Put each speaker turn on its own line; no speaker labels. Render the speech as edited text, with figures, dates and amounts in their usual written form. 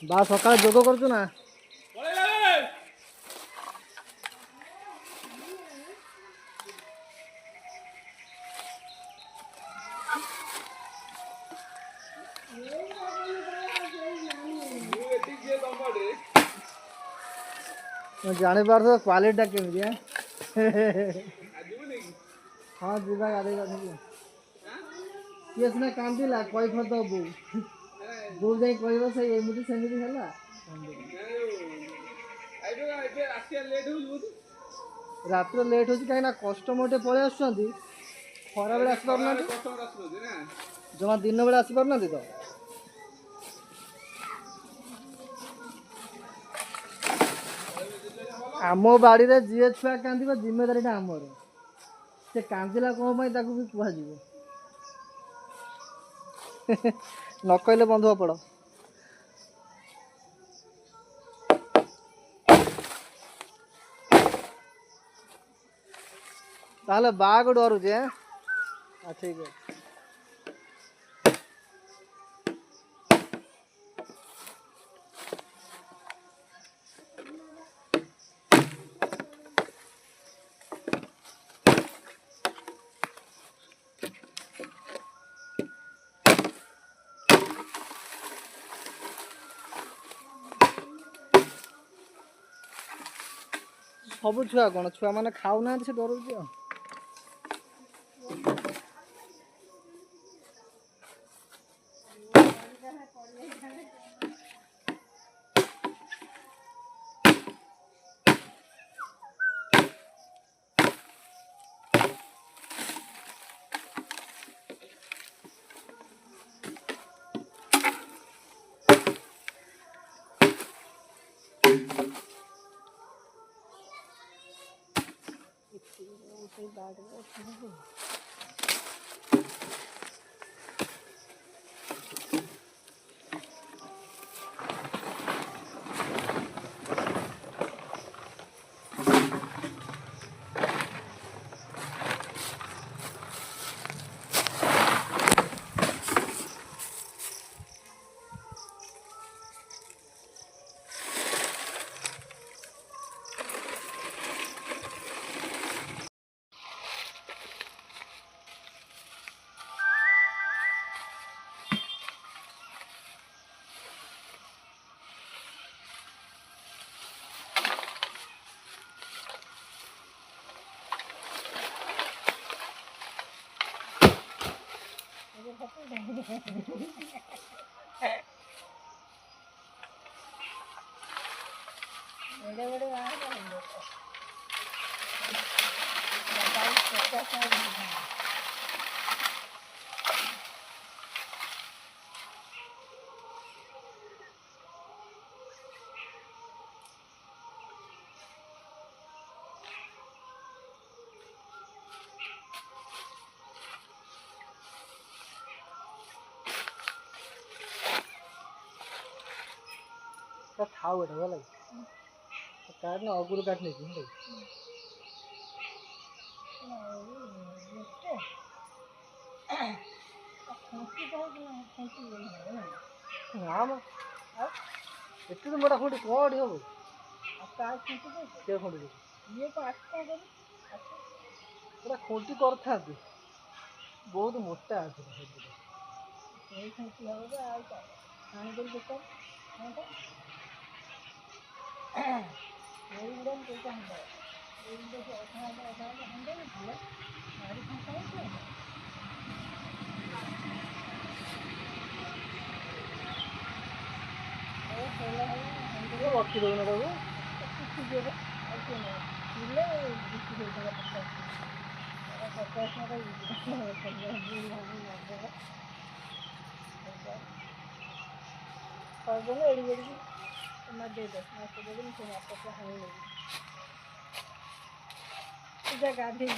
বা সকালে যোগ করছো না? ଜାଣିପାରୁଛ କ୍ୱାଲିଟିଟା କେମିତି? ହଁ ଯିବା ଗାଧୋଇ ଗାଧୋଇ। କିଏ ସିନା କାନ୍ଦିଲା କହିଥାନ୍ତ ବୋଉ, ବୋଉ ଯାଇ କହିବ ସେଇ ଏମିତି ସେମିତି ହେଲା। ରାତିରେ ଲେଟ୍ ହେଉଛି କାହିଁକିନା କଷ୍ଟମର ଟିକେ ପଳେଇ ଆସୁଛନ୍ତି, ଖରାବେଳେ ଆସିପାରୁନାହାନ୍ତି, ଜମା ଦିନ ବେଳେ ଆସିପାରୁନାହାନ୍ତି ତ। ଆମ ବାଡ଼ିରେ ଯିଏ ଛୁଆ କାନ୍ଦିବ ଜିମ୍ମେଦାରୀଟା ଆମର। ସେ କାନ୍ଦିଲା କ'ଣ ପାଇଁ ତାକୁ ବି କୁହାଯିବ। ନ କହିଲେ ବନ୍ଧୁକ ପଡ଼। ତାହେଲେ ବାହାକୁ ଡରୁଛି। ଠିକ ଅଛି। ସବୁ ଛୁଆ କ'ଣ, ଛୁଆମାନେ ଖାଉନାହାନ୍ତି, ସେ ଡରୁଛି ଆଉ। ଥାଉ ଏଟା ହେଲା କାଟ ନା ଅଗୁରୁ କାଟ ନେଇଛି ହେଲା ନା ମ ଏତେ ତ ମୋଟା ଖୁଣ୍ଟି କ'ଣ ହବ ସେ ଖୁଣ୍ଟି ପୁରା ଖୁଣ୍ଟି କରିଥାନ୍ତି ବହୁତ ମୋଟା ଅଛି ରଖି ଦେଉନ ତାକୁ ଗାଧେଇ